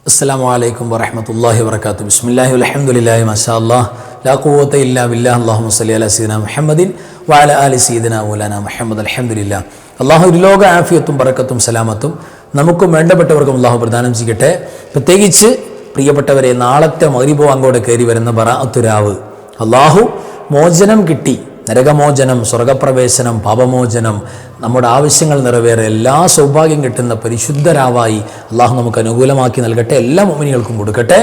അസ്സലാമു അലൈക്കും വറഹ്മത്തുള്ളാഹി വബറകാതുഹു. ബിസ്മില്ലാഹി വൽഹംദുലില്ലാഹി മാഷാ അല്ലാഹ് ലാ ഖുവത ഇല്ലാ ബില്ലാഹ്. അല്ലാഹുമ്മ സ്വല്ലി അലാ സയ്യിദിനാ മുഹമ്മദിൻ വഅലാ ആലി സയ്യിദിനാ മൗലാനാ മുഹമ്മദ്. അൽഹംദുലില്ലാഹ്. അല്ലാഹു ഒരു ലോക ആഫിയത്തും ബറക്കത്തും സലാമത്തും നമുക്കും വേണ്ടപ്പെട്ടവർക്കും അല്ലാഹു പ്രദാനം ചെയ്യട്ടെ. പ്രത്യേകിച്ച് പ്രിയപ്പെട്ടവരെ, നാളത്തെ മഗ്രിബ് അങ്ങോട്ട് കയറി വരുന്ന ബറാഅത്ത് രാവ്, അല്ലാഹു മോചനം കിട്ടി, നരകമോചനം, സ്വർഗപ്രവേശനം, പാപമോചനം, നമ്മുടെ ആവശ്യങ്ങൾ നിറവേറെ എല്ലാ സൗഭാഗ്യം കിട്ടുന്ന പരിശുദ്ധരാവായി അള്ളാഹു നമുക്ക് അനുകൂലമാക്കി നൽകട്ടെ. എല്ലാ മുഅ്മിനീങ്ങൾക്കും കൊടുക്കട്ടെ.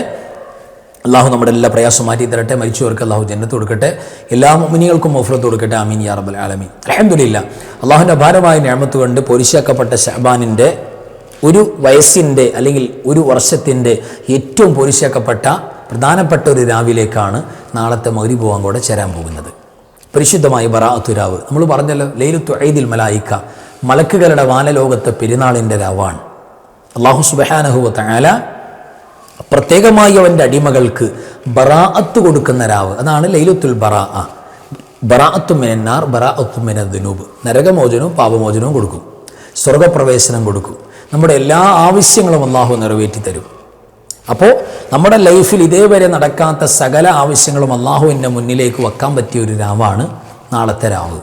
അള്ളാഹു നമ്മുടെ എല്ലാ പ്രയാസം മാറ്റി തരട്ടെ. മരിച്ചവർക്ക് അള്ളാഹു ജന്നത്ത് കൊടുക്കട്ടെ. എല്ലാ മുഅ്മിനീങ്ങൾക്കും മഗ്ഫിറത്ത് കൊടുക്കട്ടെ. ആമീൻ യാ റബ്ബൽ ആലമീൻ. അൽഹംദുലില്ലാഹ്. അള്ളാഹുവിൻ്റെ അപാരമായ നിഅമത്ത് കൊണ്ട് പൊരിശാക്കപ്പെട്ട ശഅബാനിൻ്റെ ഒരു വയസ്സിൻ്റെ അല്ലെങ്കിൽ ഒരു വർഷത്തിൻ്റെ ഏറ്റവും പൊരിശാക്കപ്പെട്ട പ്രധാനപ്പെട്ട ഒരു രാവിലേക്കാണ് നാളത്തെ മഗ്രിബ് അങ്ങോട്ട് ചേരാൻ പോകുന്നത്. പരിശുദ്ധമായ ബറാഅത്ത് രാവ്. നമ്മൾ പറഞ്ഞല്ലോ, ലൈലത്തു ഈദിൽ മലായിക്ക, മലക്കുകളുടെ വാനലോകത്തെ പെരുന്നാളിൻ്റെ രാവാണ്. അല്ലാഹു സുബ്ഹാനഹു വ തആല പ്രത്യേകമായി അവൻ്റെ അടിമകൾക്ക് ബറാഅത്ത് കൊടുക്കുന്ന രാവ്. അതാണ് ലൈലത്തുൽ ബറാഅ. ബറാഅത്തു മിനന്നാർ, ബറാഅത്തു മിനദ്ദുനൂബ്. നരകമോചനവും പാപമോചനവും കൊടുക്കും, സ്വർഗപ്രവേശനം കൊടുക്കും, നമ്മുടെ എല്ലാ ആവശ്യങ്ങളും അല്ലാഹു നിറവേറ്റി തരും. അപ്പോൾ നമ്മുടെ ലൈഫിൽ ഇതേവരെ നടക്കാത്ത സകല ആവശ്യങ്ങളും അള്ളാഹുവിൻ്റെ മുന്നിലേക്ക് വെക്കാൻ പറ്റിയ ഒരു രാവാണ് നാളത്തെ രാവ്.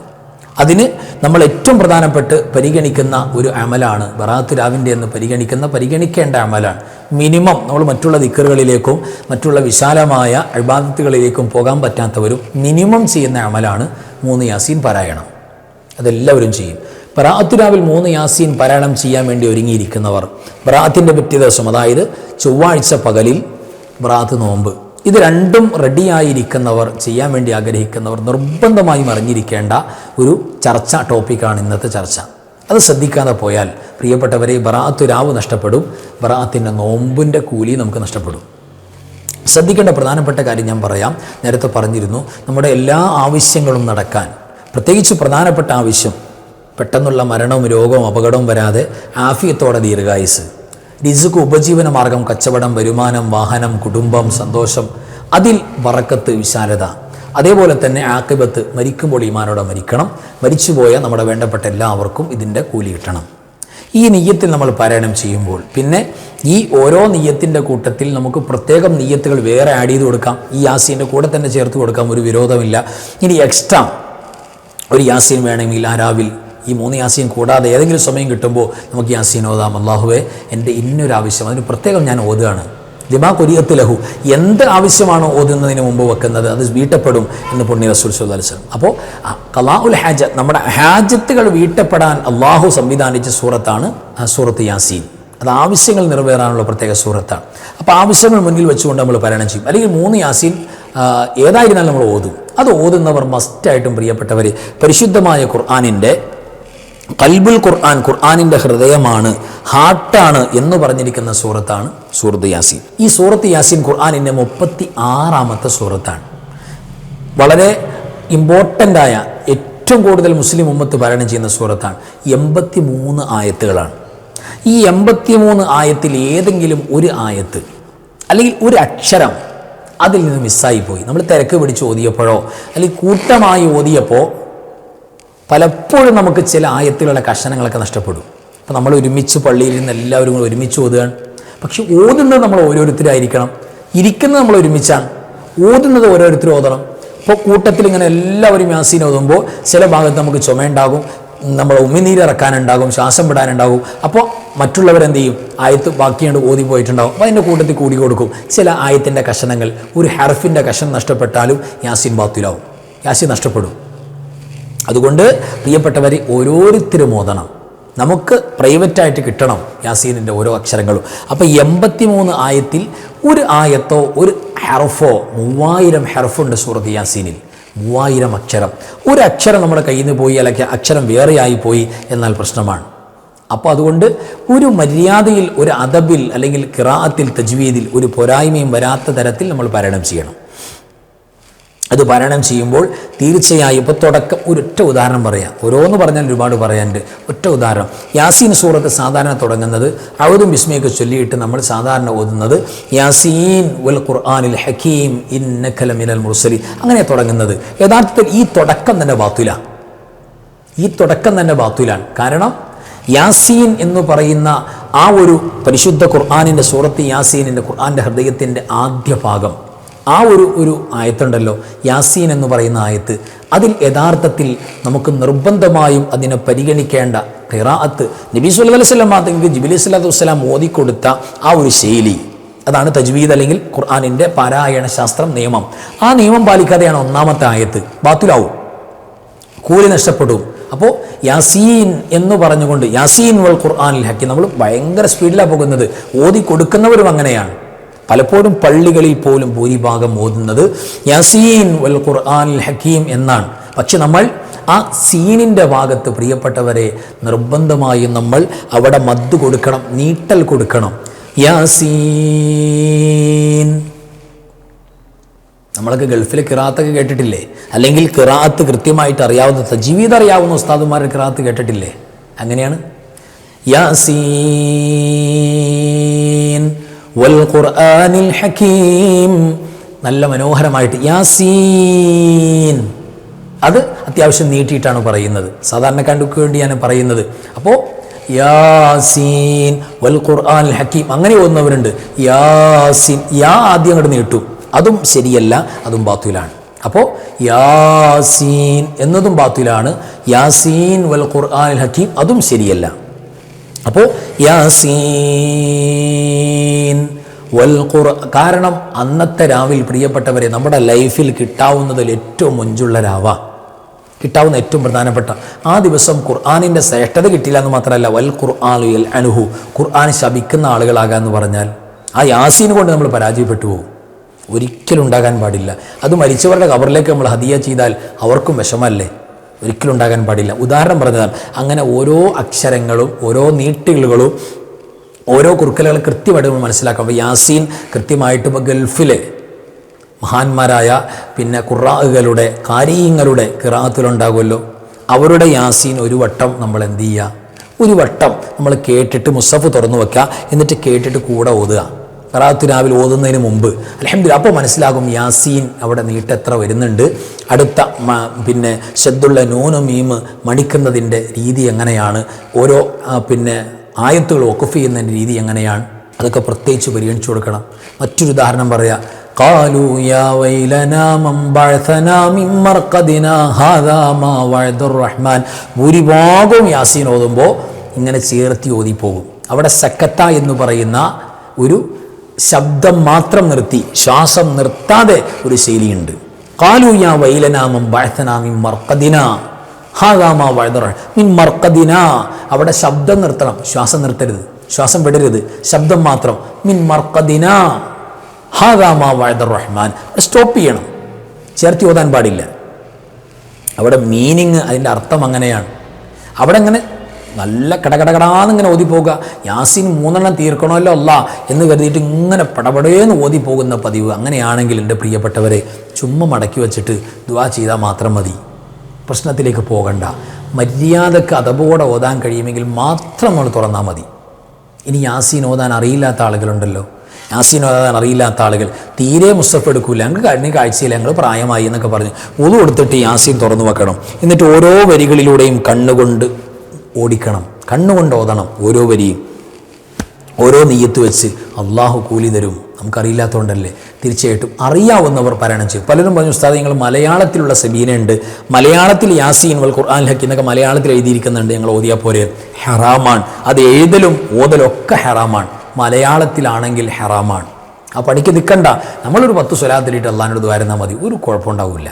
അതിന് നമ്മൾ ഏറ്റവും പ്രധാനപ്പെട്ട് പരിഗണിക്കുന്ന ഒരു അമലാണ് ബറാഅത്ത് രാവിൻ്റെ എന്ന് പരിഗണിക്കേണ്ട അമലാണ്. മിനിമം നമ്മൾ മറ്റുള്ള ദിക്റുകളിലേക്കും മറ്റുള്ള വിശാലമായ ഇബാദത്തുകളിലേക്കും പോകാൻ പറ്റാത്തവരും മിനിമം ചെയ്യുന്ന അമലാണ് 3 യാസീൻ പാരായണം. അതെല്ലാവരും ചെയ്യും. ബറാഅത്ത് രാവിൽ 3 യാസീൻ പാരായണം ചെയ്യാൻ വേണ്ടി ഒരുങ്ങിയിരിക്കുന്നവർ, ബറാഅത്തിൻ്റെ പിറ്റേ ദിവസം, അതായത് ചൊവ്വാഴ്ച പകലിൽ ബറാഅത്ത് നോമ്പ്, ഇത് രണ്ടും റെഡിയായിരിക്കുന്നവർ, ചെയ്യാൻ വേണ്ടി ആഗ്രഹിക്കുന്നവർ നിർബന്ധമായും അറിഞ്ഞിരിക്കേണ്ട ഒരു ടോപ്പിക്കാണ് ഇന്നത്തെ ചർച്ച. അത് ശ്രദ്ധിക്കാതെ പോയാൽ പ്രിയപ്പെട്ടവരെ, ബറാഅത്ത് രാവ് നഷ്ടപ്പെടും, ബറാഅത്തിൻ്റെ നോമ്പിൻ്റെ കൂലി നമുക്ക് നഷ്ടപ്പെടും. ശ്രദ്ധിക്കേണ്ട പ്രധാനപ്പെട്ട കാര്യം ഞാൻ പറയാം. നേരത്തെ പറഞ്ഞിരുന്നു, നമ്മുടെ എല്ലാ ആവശ്യങ്ങളും നടക്കാൻ, പ്രത്യേകിച്ച് പ്രധാനപ്പെട്ട ആവശ്യം പെട്ടെന്നുള്ള മരണവും രോഗവും അപകടവും വരാതെ ആഫിയത്തോടെ ദീർഘായുസ്, റിസ്ക്, ഉപജീവന മാർഗം, കച്ചവടം, വരുമാനം, വാഹനം, കുടുംബം, സന്തോഷം, അതിൽ ബറക്കത്ത്, വിശാലത, അതേപോലെ തന്നെ ആഖിബത്ത്, മരിക്കുമ്പോൾ ഈമാനോടെ മരിക്കണം. മരിച്ചുപോയ നമ്മുടെ വേണ്ടപ്പെട്ട എല്ലാവർക്കും ഇതിൻ്റെ കൂലി കിട്ടണം. ഈ നിയ്യത്തിൽ നമ്മൾ പാരായണം ചെയ്യുമ്പോൾ പിന്നെ ഈ ഓരോ നിയ്യത്തിൻ്റെ കൂട്ടത്തിൽ നമുക്ക് പ്രത്യേകം നിയ്യത്തുകൾ വേറെ ആഡ് ചെയ്ത് കൊടുക്കാം. ഈ യാസീൻ്റെ കൂടെ തന്നെ ചേർത്ത് കൊടുക്കാം, ഒരു വിരോധമില്ല. ഇനി എക്സ്ട്രാ ഒരു യാസീൻ വേണമെങ്കിൽ ആ രാവിൽ ഈ 3 യാസീൻ കൂടാതെ ഏതെങ്കിലും സമയം കിട്ടുമ്പോൾ നമുക്ക് യാസീൻ ഓതാം. അല്ലാഹുവേ, എൻ്റെ ഇന്നൊരു ആവശ്യം, അതിന് പ്രത്യേകം ഞാൻ ഓതുകയാണ്. ദിമാ കൊരിയത്ത് ലഹു, എന്ത് ആവശ്യമാണോ ഓതുന്നതിന് മുമ്പ് വെക്കുന്നത് അത് വീട്ടപ്പെടും എന്ന് പുണ്യ റസൂൽ സ്വല്ലല്ലാഹു അലൈഹി വസല്ലം. അപ്പോൾ ഖളാഉൽ ഹാജ, നമ്മുടെ ഹാജത്തുകൾ വീട്ടപ്പെടാൻ അള്ളാഹു സംവിധാനിച്ച സൂറത്താണ് സൂറത്ത് യാസീൻ. അത് ആവശ്യങ്ങൾ നിറവേറാനുള്ള പ്രത്യേക സൂറത്താണ്. അപ്പോൾ ആവശ്യങ്ങൾ മുന്നിൽ വെച്ചുകൊണ്ട് നമ്മൾ പാരായണം ചെയ്യും. അല്ലെങ്കിൽ 3 യാസീൻ ഏതായിരുന്നാലും നമ്മൾ ഓതും. അത് ഓതുന്നവർ മസ്റ്റായിട്ടും പ്രിയപ്പെട്ടവർ, പരിശുദ്ധമായ ഖുർആനിൻ്റെ ഖൽബുൽ ഖുർആൻ, ഖുർആനിൻ്റെ ഹൃദയമാണ്, ഹാർട്ടാണ് എന്ന് പറഞ്ഞിരിക്കുന്ന സൂറത്താണ് സൂറത്ത് യാസീൻ. ഈ സൂറത്ത് യാസീൻ ഖുർആനിൻ്റെ 36ാമത്തെ സൂറത്താണ്. വളരെ ഇമ്പോർട്ടൻ്റായ, ഏറ്റവും കൂടുതൽ മുസ്ലിം ഉമ്മത്ത് പാരായണം ചെയ്യുന്ന സൂറത്താണ്. 83 ആയത്തുകളാണ്. ഈ 83 ആയത്തിൽ ഏതെങ്കിലും ഒരു ആയത്ത് അല്ലെങ്കിൽ ഒരു അക്ഷരം അതിൽ നിന്ന് മിസ്സായിപ്പോയി, നമ്മൾ തിരക്ക് പിടിച്ച് ഓതിയപ്പോഴോ അല്ലെങ്കിൽ കൂട്ടമായി ഓതിയപ്പോൾ പലപ്പോഴും നമുക്ക് ചില ആയത്തുകളുടെ കഷണങ്ങളൊക്കെ നഷ്ടപ്പെടും. അപ്പോൾ നമ്മൾ ഒരുമിച്ച് പള്ളിയിൽ നിന്ന് എല്ലാവരും കൂടെ ഒരുമിച്ച് ഓതുകയാണ്. പക്ഷെ ഓതുന്നത് നമ്മൾ ഓരോരുത്തരായിരിക്കണം, ഇരിക്കുന്നത് നമ്മൾ ഒരുമിച്ചാണ്, ഓതുന്നത് ഓരോരുത്തരും ഓതണം. ഇപ്പോൾ കൂട്ടത്തിൽ ഇങ്ങനെ എല്ലാവരും യാസീൻ ഓതുമ്പോൾ ചില ഭാഗത്ത് നമുക്ക് ചുമയുണ്ടാകും, നമ്മൾ ഉമിനീരിറക്കാനുണ്ടാകും, ശ്വാസം വിടാനുണ്ടാകും. അപ്പോൾ മറ്റുള്ളവരെന്ത് ചെയ്യും, ആയത്ത് ബാക്കിയാണ്ട് ഓതി പോയിട്ടുണ്ടാകും. അപ്പോൾ അതിൻ്റെ കൂട്ടത്തിൽ കൂടി കൊടുക്കും. ചില ആയത്തിൻ്റെ കഷണങ്ങൾ, ഒരു ഹർഫിൻ്റെ കഷണം നഷ്ടപ്പെട്ടാലും യാസീൻ ബാത്തിലാവും, യാസീൻ നഷ്ടപ്പെടും. അതുകൊണ്ട് പ്രിയപ്പെട്ടവരെ, ഓരോരുത്തരും ഓതണം. നമുക്ക് പ്രൈവറ്റായിട്ട് കിട്ടണം യാസീനിൻ്റെ ഓരോ അക്ഷരങ്ങളും. അപ്പോൾ 83 ആയത്തിൽ ഒരു ആയത്തോ ഒരു ഹർഫോ, 3000 ഹർഫുണ്ട് സൂറത്ത് യാസീനിൽ, 3000 അക്ഷരം. ഒരു അക്ഷരം നമ്മുടെ കയ്യിൽ നിന്ന് പോയി, അല്ലെങ്കിൽ അക്ഷരം വേറെയായി പോയി എന്നാൽ പ്രശ്നമാണ്. അപ്പോൾ അതുകൊണ്ട് ഒരു മര്യാദയിൽ, ഒരു അദബിൽ, അല്ലെങ്കിൽ ഖിറാഅത്തിൽ, തജ്വീദിൽ ഒരു പോരായ്മയും വരാത്ത തരത്തിൽ നമ്മൾ പാരായണം ചെയ്യണം. അത് പാരായണം ചെയ്യുമ്പോൾ തീർച്ചയായും, ഇപ്പോൾ തുടക്കം ഒരൊറ്റ ഉദാഹരണം പറയാം, ഓരോന്ന് പറഞ്ഞാൽ ഒരുപാട് പറയാനുണ്ട്. ഒറ്റ ഉദാഹരണം, യാസീൻ സൂറത്ത് സാധാരണ തുടങ്ങുന്നത് ഔദു ബിസ്മിയൊക്കെ ചൊല്ലിയിട്ട് നമ്മൾ സാധാരണ ഓതുന്നത് യാസീൻ വൽ ഖുർആനിൽ ഹക്കീം ഇന്നക ലമിനൽ മുർസലീൻ, അങ്ങനെ തുടങ്ങുന്നത്. യഥാർത്ഥത്തിൽ ഈ തുടക്കം തന്നെ ബാത്തിലാണ്. കാരണം യാസീൻ എന്ന് പറയുന്ന ആ ഒരു പരിശുദ്ധ ഖുർആനിൻ്റെ സൂറത്ത് യാസീനിൻ്റെ ഖുർആൻ്റെ ഹൃദയത്തിൻ്റെ ആദ്യ ഭാഗം, ആ ഒരു ആയത്തുണ്ടല്ലോ, യാസീൻ എന്ന് പറയുന്ന ആയത്ത്, അതിൽ യഥാർത്ഥത്തിൽ നമുക്ക് നിർബന്ധമായും അതിനെ പരിഗണിക്കേണ്ട ഖിറാഅത്ത് നബി സല്ലല്ലാഹു അലൈഹി വസല്ലം തങ്ങൾക്ക് ജിബ്രീൽ സ്വല്ലല്ലാഹു അലൈഹി വസല്ലം ഓതിക്കൊടുത്ത ആ ഒരു ശൈലി, അതാണ് തജ്വീദ് അല്ലെങ്കിൽ ഖുർആനിൻ്റെ പാരായണ ശാസ്ത്രം നിയമം. ആ നിയമം പാലിക്കാതെയാണ് ഒന്നാമത്തെ ആയത്ത്, ബാത്തിലാവും, കൂലി നഷ്ടപ്പെടും. അപ്പോൾ യാസീൻ എന്ന് പറഞ്ഞുകൊണ്ട് യാസീൻ വൽ ഖുർആനിൽ ഹക്കീം, നമ്മൾ ഭയങ്കര സ്പീഡിലാണ് പോകുന്നത്. ഓതി കൊടുക്കുന്നവരും അങ്ങനെയാണ്. പലപ്പോഴും പള്ളികളിൽ പോലും ഭൂരിഭാഗം ഓതുന്നത് യാസീൻ വൽ ഖുർആനിൽ ഹക്കീം എന്നാണ്. പക്ഷെ നമ്മൾ ആ സീനിൻ്റെ ഭാഗത്ത് പ്രിയപ്പെട്ടവരെ നിർബന്ധമായും നമ്മൾ അവിടെ മദ് കൊടുക്കണം, നീട്ടൽ കൊടുക്കണം. യാസീൻ, നമ്മളൊക്കെ ഗൾഫിൽ ഖിറാഅത്തൊക്കെ കേട്ടിട്ടില്ലേ? അല്ലെങ്കിൽ ഖിറാഅത്ത് കൃത്യമായിട്ട് അറിയാവുന്ന തജ്വീദ് അറിയാവുന്ന ഉസ്താദുമാരുടെ ഖിറാഅത്ത് കേട്ടിട്ടില്ലേ? അങ്ങനെയാണ് യാസീൻ വൽ ഖുർആനിൽ ഹകീം, നല്ല മനോഹരമായിട്ട് യാസീൻ. അത് അത്യാവശ്യം നീട്ടിയിട്ടാണ് പറയുന്നത്, സാധാരണക്കാർക്ക് വേണ്ടിയാണ് പറയുന്നത്. അപ്പോൾ യാസീൻ വൽ ഖുർആനിൽ ഹകീം അങ്ങനെ ഓതുന്നവരുണ്ട്. യാസീൻ, യാ ആദ്യം അങ്ങോട്ട് നീട്ടും, അതും ശരിയല്ല, അതും ബാത്തിലാണ്. അപ്പോൾ യാസീൻ എന്നതും ബാത്തിലാണ്. യാസീൻ വൽ ഖുർആനിൽ ഹകീം അതും ശരിയല്ല. അപ്പോൾ യാസീൻ വൽ ഖുർആൻ, കാരണം അന്നത്തെ രാവിൽ പ്രിയപ്പെട്ടവരെ നമ്മുടെ ലൈഫിൽ കിട്ടാവുന്നതിൽ ഏറ്റവും മുഞ്ചുള്ള രാവാ, കിട്ടാവുന്ന ഏറ്റവും പ്രധാനപ്പെട്ട ആ ദിവസം ഖുർആനിൻ്റെ ശ്രേഷ്ഠത കിട്ടില്ല എന്ന് മാത്രമല്ല, വൽ ഖുർആനു യൽഅനുഹു, ഖുർആൻ ശപിക്കുന്ന ആളുകളാകാന്ന് പറഞ്ഞാൽ ആ യാസീൻ കൊണ്ട് നമ്മൾ പരാജയപ്പെട്ടു പോകും. ഒരിക്കലും ഉണ്ടാകാൻ പാടില്ല. അത് മരിച്ചവരുടെ ഖബറിലേക്ക് നമ്മൾ ഹദിയ ചെയ്താൽ അവർക്കും വിഷമല്ലേ? ഒരിക്കലും ഉണ്ടാകാൻ പാടില്ല. ഉദാഹരണം പറഞ്ഞതാണ്, അങ്ങനെ ഓരോ അക്ഷരങ്ങളും ഓരോ നീട്ടുകളും ഓരോ കുറുക്കലുകൾ കൃത്യമായിട്ട് നമ്മൾ മനസ്സിലാക്കാം. അപ്പോൾ യാസീൻ കൃത്യമായിട്ട് ഇപ്പോൾ ഗൾഫിലെ മഹാന്മാരായ പിന്നെ ഖുറാഅുകളുടെ കാരീങ്ങളുടെ ഖിറാഅത്തുകളുണ്ടാകുമല്ലോ, അവരുടെ യാസീൻ ഒരു വട്ടം നമ്മൾ എന്ത് ചെയ്യുക, ഒരു വട്ടം നമ്മൾ കേട്ടിട്ട് മുസഫ് തുറന്നു വെക്കുക, എന്നിട്ട് കേട്ടിട്ട് കൂടെ ഓതുക. ഖിറാഅത്ത് രാവിലെ ഓതുന്നതിന് മുമ്പ് അൽഹംദുലില്ലാഹ്, അപ്പോൾ മനസ്സിലാകും യാസീൻ അവിടെ നീട്ടെത്ര വരുന്നുണ്ട്, അടുത്ത പിന്നെ ശദ്ദുള്ള നൂന് മീമ് മണിക്കുന്നതിൻ്റെ രീതി എങ്ങനെയാണ്, ഓരോ പിന്നെ ആയത്തുകൾ വഖഫ് ചെയ്യുന്നതിൻ്റെ രീതി എങ്ങനെയാണ്, അതൊക്കെ പ്രത്യേകിച്ച് പരിഗണിച്ചു കൊടുക്കണം. മറ്റൊരു ഉദാഹരണം പറയാം. ഖാലൂ യാ വൈലനാ മൻ ബഅസനാ മിൻ മർഖദിനാ ഹാദാ മാ വഅദുർ റഹ്മാൻ. ഭൂരിഭാഗവും യാസീൻ ഓതുമ്പോൾ ഇങ്ങനെ ചേർത്തി ഓതിപ്പോകും. അവിടെ സക്കത്ത എന്ന് പറയുന്ന ഒരു ശബ്ദം മാത്രം നിർത്തി, ശ്വാസം നിർത്താതെ ഒരു ശൈലിയുണ്ട്. ഖാലൂ യാ വൈലനാ മൻ ബഅസനാ മിൻ മർഖദിനാ ഹാദാ മാ വഅദുർ മിൻ മർഖദിനാ. അവിടെ ശബ്ദം നിർത്തണം, ശ്വാസം നിർത്തരുത്, ശ്വാസം വിടരുത്, ശബ്ദം മാത്രം. മിൻ മർഖദിനാ ഹാദാ മാ വഅദുർ റഹ്മാൻ, സ്റ്റോപ്പ് ചെയ്യണം, ചേർത്തി ഓതാൻ പാടില്ല. അവിടെ മീനിങ്, അതിൻ്റെ അർത്ഥം അങ്ങനെയാണ്. അവിടെ ഇങ്ങനെ നല്ല കടകടകടാന്നിങ്ങനെ ഓതിപ്പോകുക. യാസീൻ 3 തീർക്കണമല്ലോ അല്ല എന്ന് കരുതിയിട്ട് ഇങ്ങനെ പടപടേന്ന് ഓതിപ്പോകുന്ന പതിവ്. അങ്ങനെയാണെങ്കിൽ എൻ്റെ പ്രിയപ്പെട്ടവരെ ചുമ്മാ മടക്കി വെച്ചിട്ട് ദുആ ചെയ്താൽ മാത്രം മതി, പ്രശ്നത്തിലേക്ക് പോകണ്ട. മര്യാദക്ക് അതപോടെ ഓതാൻ കഴിയുമെങ്കിൽ മാത്രം നമ്മൾ തുറന്നാൽ മതി. ഇനി യാസീൻ ഓതാൻ അറിയില്ലാത്ത ആളുകളുണ്ടല്ലോ, യാസീൻ ഓതാൻ അറിയില്ലാത്ത ആളുകൾ തീരെ മുസ്തഫ് എടുക്കൂല, ഞങ്ങൾക്ക് കഴിഞ്ഞ കാഴ്ചയില്ല, ഞങ്ങൾ പ്രായമായി എന്നൊക്കെ പറഞ്ഞ് ഒതു കൊടുത്തിട്ട് യാസീൻ തുറന്നു വെക്കണം. എന്നിട്ട് ഓരോ വരികളിലൂടെയും കണ്ണുകൊണ്ട് ഓടിക്കണം, കണ്ണുകൊണ്ട് ഓതണം. ഓരോ വരിയും ഓരോ നെയ്യത്ത് വെച്ച് അള്ളാഹു കൂലി തരും. നമുക്കറിയില്ലാത്തതുകൊണ്ടല്ലേ. തീർച്ചയായിട്ടും അറിയാവുന്നവർ പാരായണം ചെയ്യും. പലരും പറഞ്ഞു, ഉസ്താദ് ഞങ്ങൾ മലയാളത്തിലുള്ള സബീനയുണ്ട്, മലയാളത്തിൽ യാസീൻ വൽ ഖുർആനിൽ ഹക്കീം എന്നൊക്കെ മലയാളത്തിൽ എഴുതിയിരിക്കുന്നുണ്ട്, ഞങ്ങൾ ഓതിയാൽ പോരെ? ഹറാമാണ്. അത് എഴുതലും ഓതലൊക്കെ ഹറാമാണ്. മലയാളത്തിലാണെങ്കിൽ ഹറാമാണ്. ആ പണിക്ക് നിൽക്കണ്ട. നമ്മളൊരു 10 സ്വലാത്തിലിട്ട് അള്ളാഹിനോട് ദ്വാരുന്നാൽ മതി, ഒരു കുഴപ്പമുണ്ടാവില്ല.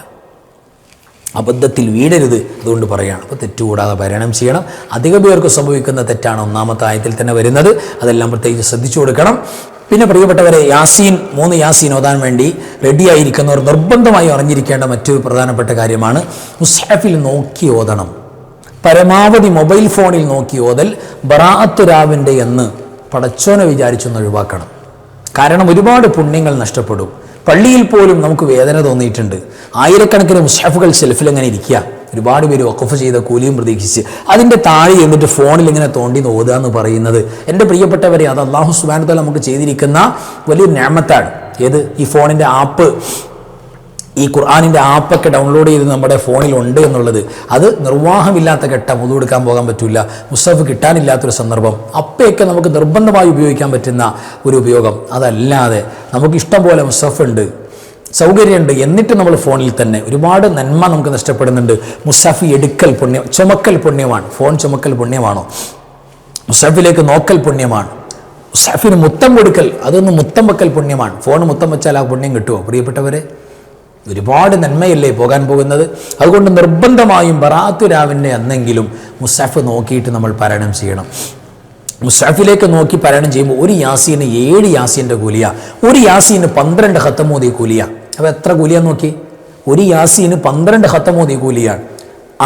അബദ്ധത്തിൽ വീടരുത്, അതുകൊണ്ട് പറയുകയാണ്. അപ്പോൾ തെറ്റുകൂടാതെ പാരായണം ചെയ്യണം. അധിക പേർക്ക് സംഭവിക്കുന്ന തെറ്റാണ് ഒന്നാമത്തെ ആയത്തിൽ തന്നെ വരുന്നത്. അതെല്ലാം പ്രത്യേകിച്ച് ശ്രദ്ധിച്ചു കൊടുക്കണം. പിന്നെ പ്രിയപ്പെട്ടവരെ, യാസീൻ 3 യാസീൻ ഓതാൻ വേണ്ടി റെഡിയായിരിക്കുന്നവർ നിർബന്ധമായി അറിഞ്ഞിരിക്കേണ്ട മറ്റൊരു പ്രധാനപ്പെട്ട കാര്യമാണ്, മുസ്ഹഫിൽ നോക്കി ഓതണം. പരമാവധി മൊബൈൽ ഫോണിൽ നോക്കി ഓതൽ ബറാഅത്ത് രാവിൻ്റെ എന്ന് പടച്ചോനെ വിചാരിച്ചൊന്ന് ഒഴിവാക്കണം. കാരണം ഒരുപാട് പുണ്യങ്ങൾ നഷ്ടപ്പെടും. പള്ളിയിൽ പോലും നമുക്ക് വേദന തോന്നിയിട്ടുണ്ട്. ആയിരക്കണക്കിന് മുസ്ഹഫുകൾ ഷെൽഫിൽ അങ്ങനെ ഇരിക്കുക, ഒരുപാട് പേര് വഖഫ് ചെയ്ത കൂലിയും പ്രതീക്ഷിച്ച് അതിൻ്റെ താഴെ എന്നിട്ട് ഫോണിൽ ഇങ്ങനെ തോണ്ടി ഓതുക എന്ന് പറയുന്നത്, എൻ്റെ പ്രിയപ്പെട്ടവരെ, അത് അല്ലാഹു സുബ്ഹാനഹു വ തആല നമുക്ക് ചെയ്തിരിക്കുന്ന വലിയൊരു നിഅമത്താണ്. ഏത്? ഈ ഫോണിൻ്റെ ആപ്പ് ഈ ഖുർആനിൻ്റെ ആപ്പൊക്കെ ഡൗൺലോഡ് ചെയ്ത് നമ്മുടെ ഫോണിലുണ്ട് എന്നുള്ളത്, അത് നിർവാഹമില്ലാത്ത ഘട്ടം, വുദു എടുക്കാൻ പോകാൻ പറ്റില്ല, മുസ്ഹഫ് കിട്ടാനില്ലാത്തൊരു സന്ദർഭം, അപ്പയൊക്കെ നമുക്ക് നിർബന്ധമായി ഉപയോഗിക്കാൻ പറ്റുന്ന ഒരു ഉപയോഗം. അതല്ലാതെ നമുക്ക് ഇഷ്ടം പോലെ മുസ്ഹഫ് ഉണ്ട്, സൗകര്യമുണ്ട്, എന്നിട്ട് നമ്മൾ ഫോണിൽ തന്നെ ഒരുപാട് നന്മ നമുക്ക് നഷ്ടപ്പെടുന്നുണ്ട്. മുസ്ഹഫ് എടുക്കൽ പുണ്യം, ചുമക്കൽ പുണ്യമാണ്. ഫോൺ ചുമക്കൽ പുണ്യമാണോ? മുസ്ഹഫിലേക്ക് നോക്കൽ പുണ്യമാണ്. മുസ്ഹഫിന് മുത്തം കൊടുക്കൽ, അതൊന്ന് മുത്തം വെക്കൽ പുണ്യമാണ്. ഫോൺ മുത്തം വെച്ചാൽ ആ പുണ്യം കിട്ടുമോ പ്രിയപ്പെട്ടവരെ? ഒരുപാട് നന്മയല്ലേ പോകാൻ പോകുന്നത്. അതുകൊണ്ട് നിർബന്ധമായും ബറാഅത്ത് രാവിൻ്റെ അന്നെങ്കിലും മുസ്ഹഫ് നോക്കിയിട്ട് നമ്മൾ പാരായണം ചെയ്യണം. മുസ്ഹഫിലേക്ക് നോക്കി പാരായണം ചെയ്യുമ്പോൾ ഒരു യാസീന് 7 യാസീൻ്റെ കൂലിയ, ഒരു യാസീന് 12 ഖത്തം ഓതിയ കൂലിയ. അപ്പോൾ എത്ര കൂലിയാന്ന് നോക്കി? ഒരു യാസീന് 12 ഖത്തം ഓതിയ കൂലിയാണ്.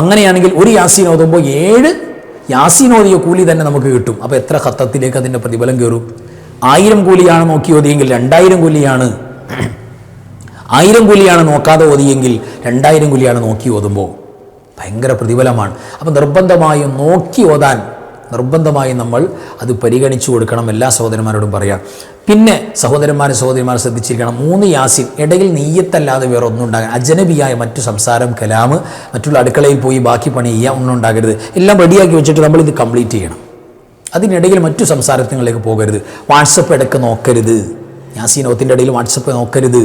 അങ്ങനെയാണെങ്കിൽ ഒരു യാസീൻ ഓതുമ്പോൾ 7 യാസീൻ ഓതിയ കൂലി തന്നെ നമുക്ക് കിട്ടും. അപ്പോൾ എത്ര ഖത്തത്തിലേക്ക് അതിൻ്റെ പ്രതിഫലം കയറും? 1000 കൂലിയാണ് നോക്കി ഓതിയെങ്കിൽ 2000 കൂലിയാണ്. 1000 കൂലിയാണ് നോക്കാതെ ഓതിയെങ്കിൽ 2000 കൂലിയാണ് നോക്കി ഓതുമ്പോൾ. ഭയങ്കര പ്രതിഫലമാണ്. അപ്പം നിർബന്ധമായും നോക്കി ഓതാൻ നിർബന്ധമായും നമ്മൾ അത് പരിഗണിച്ചു കൊടുക്കണം. എല്ലാ സഹോദരന്മാരോടും പറയാം. പിന്നെ സഹോദരന്മാരെ ശ്രദ്ധിച്ചിരിക്കണം. 3 യാസീൻ, ഇടയിൽ നെയ്യത്തല്ലാതെ വേറെ ഒന്നും ഉണ്ടാകാൻ, അജനബിയായ മറ്റു സംസാരം, കലാമ്, മറ്റുള്ള അടുക്കളയിൽ പോയി ബാക്കി പണി ചെയ്യുക ഒന്നും ഉണ്ടാകരുത്. എല്ലാം റെഡിയാക്കി വെച്ചിട്ട് നമ്മളിത് കംപ്ലീറ്റ് ചെയ്യണം. അതിനിടയിൽ മറ്റു സംസാരത്തിലേക്ക് പോകരുത്. വാട്സപ്പ് ഇടയ്ക്ക് നോക്കരുത്. യാസീൻ ഓത്തിൻ്റെ ഇടയിൽ വാട്സപ്പ് നോക്കരുത്.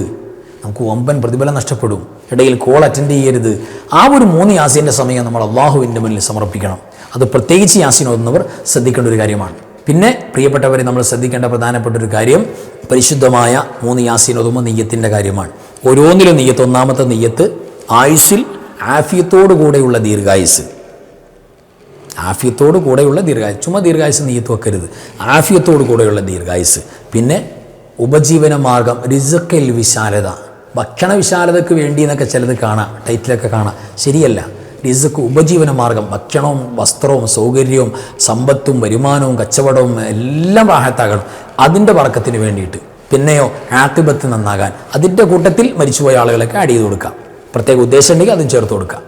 നമുക്ക് വമ്പൻ പ്രതിഫലം നഷ്ടപ്പെടും. ഇടയിൽ കോൾ അറ്റൻഡ് ചെയ്യരുത്. ആ ഒരു 3 യാസീൻ്റെ സമയം നമ്മൾ അള്ളാഹുവിൻ്റെ മുന്നിൽ സമർപ്പിക്കണം. അത് പ്രത്യേകിച്ച് യാസീൻ ഓതുന്നവർ ശ്രദ്ധിക്കേണ്ട ഒരു കാര്യമാണ്. പിന്നെ പ്രിയപ്പെട്ടവരെ, നമ്മൾ ശ്രദ്ധിക്കേണ്ട പ്രധാനപ്പെട്ട ഒരു കാര്യം പരിശുദ്ധമായ 3 യാസീൻ ഓതുമ്പോൾ നെയ്യത്തിൻ്റെ കാര്യമാണ്. ഓരോന്നിലും നെയ്യത്ത്. ഒന്നാമത്തെ നെയ്യത്ത് ആയുസ്സിൽ ആഫിയത്തോടു കൂടെയുള്ള ദീർഘായുസ്. ആഫിയത്തോടു കൂടെയുള്ള ദീർഘായുസ്. ചുമ്മാ ദീർഘായുസ് നെയ്യത്ത് വെക്കരുത്. ആഫിയത്തോടു കൂടെയുള്ള ദീർഘായുസ്. പിന്നെ ഉപജീവന മാർഗം, റിസ്ക്കിൽ വിശാലത. ഭക്ഷണ വിശാലതയ്ക്ക് വേണ്ടി എന്നൊക്കെ ചിലത് കാണാം, ടൈറ്റിലൊക്കെ കാണാം. ശരിയല്ല. റിസ്ക്ക് ഉപജീവന മാർഗം, ഭക്ഷണവും വസ്ത്രവും സൗകര്യവും സമ്പത്തും വരുമാനവും കച്ചവടവും എല്ലാം റാഹത്താകണം, അതിൻ്റെ ബർക്കത്തിന് വേണ്ടിയിട്ട്. പിന്നെയോ ആഖിബത്ത് നന്നാകാൻ, അതിൻ്റെ കൂട്ടത്തിൽ മരിച്ചുപോയ ആളുകളൊക്കെ ആഡ് ചെയ്ത് കൊടുക്കാം. പ്രത്യേക ഉദ്ദേശം ഉണ്ടെങ്കിൽ അതും ചേർത്ത് കൊടുക്കാം.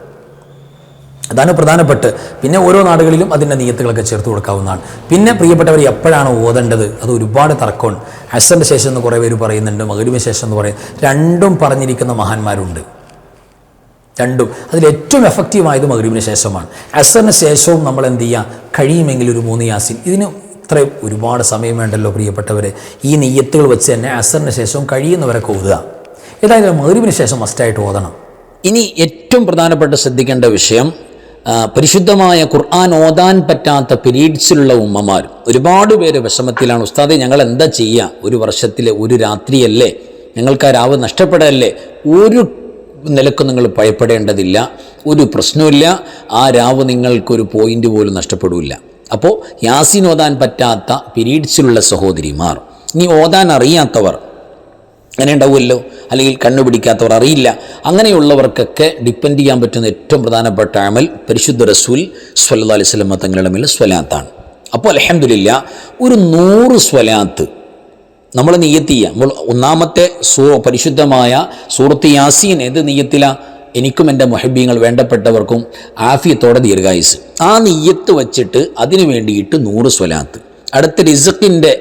അതാണ് പ്രധാനപ്പെട്ട്. പിന്നെ ഓരോ നാടുകളിലും അതിൻ്റെ നിയത്തുകളൊക്കെ ചേർത്ത് കൊടുക്കാവുന്നതാണ്. പിന്നെ പ്രിയപ്പെട്ടവർ, എപ്പോഴാണ് ഓതേണ്ടത്? അത് ഒരുപാട് തർക്കമുണ്ട്. അസറിൻ്റെ ശേഷം എന്ന് കുറേ പേര് പറയുന്നുണ്ട്, മഗ്‌രിബിന് ശേഷം എന്ന് പറയും. രണ്ടും പറഞ്ഞിരിക്കുന്ന മഹാന്മാരുണ്ട്. രണ്ടും. അതിലേറ്റവും എഫക്റ്റീവായത് മഗ്‌രിബിന് ശേഷമാണ്. അസറിന് ശേഷവും നമ്മൾ എന്ത് ചെയ്യുക? കഴിയുമെങ്കിൽ ഒരു 3 യാസീൻ. ഇതിന് ഇത്രയും ഒരുപാട് സമയം വേണ്ടല്ലോ പ്രിയപ്പെട്ടവരെ. ഈ നിയ്യത്തുകൾ വെച്ച് തന്നെ അസറിന് ശേഷവും കഴിയുന്നവരൊക്കെ ഓതുക. ഏതായാലും മഗ്‌രിബിന് ശേഷം മസ്റ്റായിട്ട് ഓതണം. ഇനി ഏറ്റവും പ്രധാനപ്പെട്ട ശ്രദ്ധിക്കേണ്ട വിഷയം, പരിശുദ്ധമായ ഖുർആൻ ഓതാൻ പറ്റാത്ത പീരീഡ്സിലുള്ള ഉമ്മമാർ ഒരുപാട് പേര് വിഷമത്തിലാണ്. ഉസ്താദെ, ഞങ്ങൾ എന്താ ചെയ്യുക? ഒരു വർഷത്തിലെ ഒരു രാത്രിയല്ലേ, ഞങ്ങൾക്ക് ആ രാവ് നഷ്ടപ്പെടല്ലേ? ഒരു നിലക്കും നിങ്ങൾ ഭയപ്പെടേണ്ടതില്ല, ഒരു പ്രശ്നമില്ല. ആ രാവ് നിങ്ങൾക്കൊരു പോയിന്റ് പോലും നഷ്ടപ്പെടില്ല. അപ്പോൾ യാസീൻ ഓതാൻ പറ്റാത്ത പീരീഡ്സിലുള്ള സഹോദരിമാർ, ഇനി ഓതാൻ അറിയാത്തവർ, അങ്ങനെ ഉണ്ടാവുമല്ലോ, അല്ലെങ്കിൽ കണ്ണുപിടിക്കാത്തവർ, അറിയില്ല, അങ്ങനെയുള്ളവർക്കൊക്കെ ഡിപ്പെൻഡ് ചെയ്യാൻ പറ്റുന്ന ഏറ്റവും പ്രധാനപ്പെട്ട അമൽ പരിശുദ്ധ റസൂൽ സ്വല്ലല്ലാഹു അലൈഹി വസല്ലം തങ്ങളുടെ മേൽ സ്വലാത്താണ്. അപ്പോൾ അൽഹംദുലില്ലാ ഒരു 100 സ്വലാത്ത് നമ്മൾ നിയ്യത്ത് ചെയ്യുക. നമ്മൾ ഒന്നാമത്തെ പരിശുദ്ധമായ സൂറത്ത് യാസീൻ ഏത് നിയ്യത്തിലാണ്? എനിക്കും എൻ്റെ മുഹബ്ബീങ്ങൾ വേണ്ടപ്പെട്ടവർക്കും ആഫിയത്തോടെ ദീർഘായുസ്. ആ നിയ്യത്ത് വച്ചിട്ട് അതിനു വേണ്ടിയിട്ട് 100 സ്വലാത്ത്. അടുത്ത റിസ്ക്കിൻ്റെ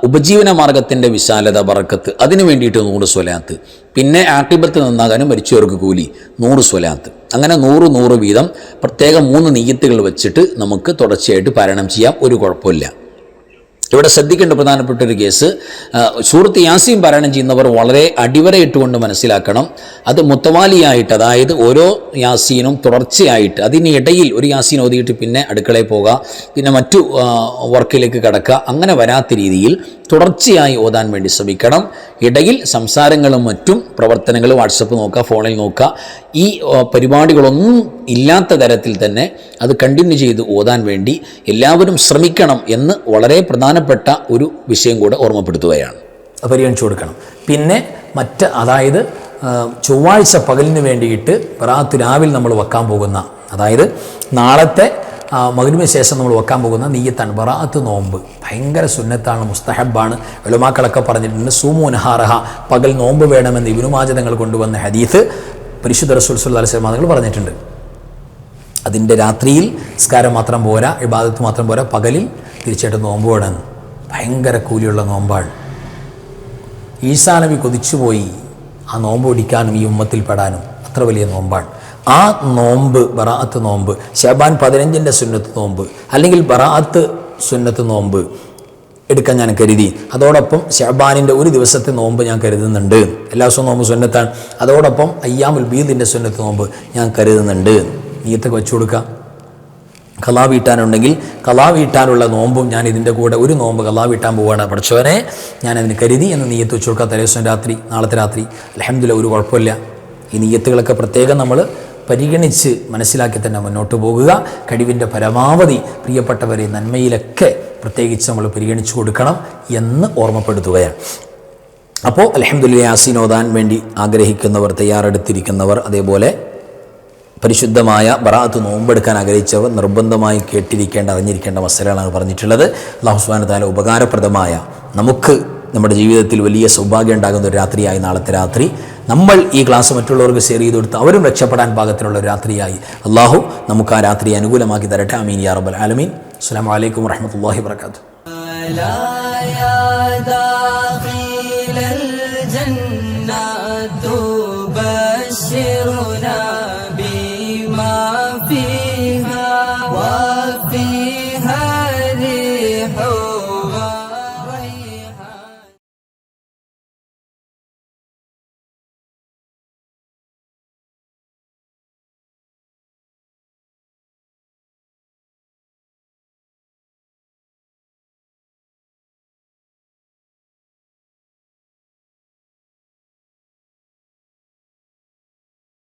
ഉപജീവന മാർഗത്തിൻ്റെ വിശാലത, ബറക്കത്ത്, അതിനു വേണ്ടിയിട്ട് 100 സ്വലാത്ത്. പിന്നെ ആഖിബത്ത് നന്നാകാനും മരിച്ചവർക്ക് കൂലി 100 സ്വലാത്ത്. അങ്ങനെ 100 വീതം പ്രത്യേകം 3 നിയ്യത്തുകൾ വെച്ചിട്ട് നമുക്ക് തുടർച്ചയായിട്ട് പാരായണം ചെയ്യാം. ഒരു കുഴപ്പമില്ല. ഇവിടെ ശ്രദ്ധിക്കേണ്ട പ്രധാനപ്പെട്ട ഒരു കേസ്, സൂറത്ത് യാസീൻ പാരായണം ചെയ്യുന്നവർ വളരെ അടിവരയിട്ടുകൊണ്ട് മനസ്സിലാക്കണം. അത് മുത്തവാലിയായിട്ട്, അതായത് ഓരോ യാസീനും തുടർച്ചയായിട്ട്, അതിനിടയിൽ ഒരു യാസീൻ ഓതിയിട്ട് പിന്നെ അടുക്കളയിൽ പോകുക, പിന്നെ മറ്റു വർക്കിലേക്ക് കടക്കുക, അങ്ങനെ വരാത്ത രീതിയിൽ തുടർച്ചയായി ഓതാൻ വേണ്ടി ശ്രമിക്കണം. ഇടയിൽ സംസാരങ്ങളും മറ്റും പ്രവർത്തനങ്ങളും, വാട്സപ്പ് നോക്കുക, ഫോണിൽ നോക്കുക, ഈ പരിപാടികളൊന്നും ഇല്ലാത്ത തരത്തിൽ തന്നെ അത് കണ്ടിന്യൂ ചെയ്ത് ഓതാൻ വേണ്ടി എല്ലാവരും ശ്രമിക്കണം എന്ന് വളരെ പ്രധാനപ്പെട്ട ഒരു വിഷയം കൂടെ ഓർമ്മപ്പെടുത്തുകയാണ്, പരിഗണിച്ചു കൊടുക്കണം. പിന്നെ അതായത് ചൊവ്വാഴ്ച പകലിന് വേണ്ടിയിട്ട് ബറാഅത്ത് രാവിൽ നമ്മൾ വെക്കാൻ പോകുന്ന, അതായത് നാളത്തെ മഗ്‌രിബിന് ശേഷം നമ്മൾ വെക്കാൻ പോകുന്ന നിയ്യത്താണ് ബറാഅത്ത് നോമ്പ്. ഭയങ്കര സുന്നത്താണ്, മുസ്തഹബാണ്. ഉലമാക്കളൊക്കെ പറഞ്ഞിട്ടുണ്ട്, സൂമു നഹാറഹ, പകൽ നോമ്പ് വേണമെന്ന് ഇബ്നു മാജ തങ്ങൾ കൊണ്ടുവന്ന ഹദീസ് പരിശുദ്ധ റസൂൽ സ്വല്ലല്ലാഹു അലൈഹി വസല്ലം തങ്ങൾ പറഞ്ഞിട്ടുണ്ട്. അതിൻ്റെ രാത്രിയിൽ നിസ്കാരം മാത്രം പോരാ, ഇബാദത്ത് മാത്രം പോരാ, പകലിൽ തീർച്ചയായിട്ടും നോമ്പ് വേണമെന്ന്. ഭയങ്കര കൂലിയുള്ള നോമ്പാണ്. ഈസാ നബി കൊതിച്ചുപോയി, ആ നോമ്പ് പിടിക്കാനും ഈ ഉമ്മത്തിൽ പെടാനും അത്ര വലിയ നോമ്പാണ്. ആ നോമ്പ് ബറാഅത്ത് നോമ്പ്, ശഅബാൻ 15-ൻ്റെ സുന്നത്ത് നോമ്പ് അല്ലെങ്കിൽ ബറാഅത്ത് സുന്നത്ത് നോമ്പ് എടുക്കാൻ ഞാൻ കരുതി. അതോടൊപ്പം ശഅബാനിൻ്റെ ഒരു ദിവസത്തെ നോമ്പ് ഞാൻ കരുതുന്നുണ്ട്. എല്ലാ ദിവസവും നോമ്പ് സുന്നത്താണ്. അതോടൊപ്പം അയ്യാമുൽ ബീദിൻ്റെ സുന്നത്ത് നോമ്പ് ഞാൻ കരുതുന്നുണ്ട്. നീയത്തൊക്കെ വെച്ചു കൊടുക്കുക. ഖളാ വീട്ടാനുണ്ടെങ്കിൽ ഖളാ വീട്ടാനുള്ള നോമ്പും ഞാൻ ഇതിൻ്റെ കൂടെ ഒരു നോമ്പ് ഖളാ വീട്ടാൻ പോവുകയാണ്. പഠിച്ചവനെ ഞാനതിന് കരുതി എന്ന് നീയത്ത് വെച്ചു കൊടുക്കുക. തലേദിവസം രാത്രി, നാളത്തെ രാത്രി. അൽഹംദുലില്ലാഹ്, ഒരു കുഴപ്പമില്ല. ഈ നീയത്തുകളൊക്കെ പ്രത്യേകം നമ്മൾ പരിഗണിച്ച് മനസ്സിലാക്കി തന്നെ മുന്നോട്ട് പോകുക. കഴിവിൻ്റെ പരമാവധി പ്രിയപ്പെട്ടവരെ നന്മയിലൊക്കെ പ്രത്യേകിച്ച് നമ്മൾ പരിഗണിച്ചു കൊടുക്കണം എന്ന് ഓർമ്മപ്പെടുത്തുകയാണ്. അപ്പോൾ അൽഹംദുലില്ലാഹ്, യാസീൻ ഓതാൻ വേണ്ടി ആഗ്രഹിക്കുന്നവർ, തയ്യാറെടുത്തിരിക്കുന്നവർ, അതേപോലെ പരിശുദ്ധമായ ബറാഅത്ത് നോമ്പെടുക്കാൻ ആഗ്രഹിച്ചവർ നിർബന്ധമായി കേട്ടിരിക്കേണ്ട, അറിഞ്ഞിരിക്കേണ്ട മസലകളാണ് പറഞ്ഞിട്ടുള്ളത്. അല്ലാഹു സുബ്ഹാനഹു വ തആല ഉപകാരപ്രദമായ, നമുക്ക് നമ്മുടെ ജീവിതത്തിൽ വലിയ സൗഭാഗ്യം ഉണ്ടാകുന്ന ഒരു രാത്രിയായി നാളത്തെ രാത്രി നമ്മൾ ഈ ക്ലാസ് മറ്റുള്ളവർക്ക് ഷെയർ ചെയ്ത് കൊടുത്ത് അവരും രക്ഷപ്പെടാൻ പാകത്തിലുള്ള ഒരു രാത്രിയായി അല്ലാഹു നമുക്ക് ആ രാത്രി അനുകൂലമാക്കി തരട്ടെ. ആമീൻ യാ റബ്ബൽ ആലമീൻ. അസ്സലാമു അലൈക്കും വറഹ്മത്തുള്ളാഹി വബറകാതുഹു. بشرنا بما فيها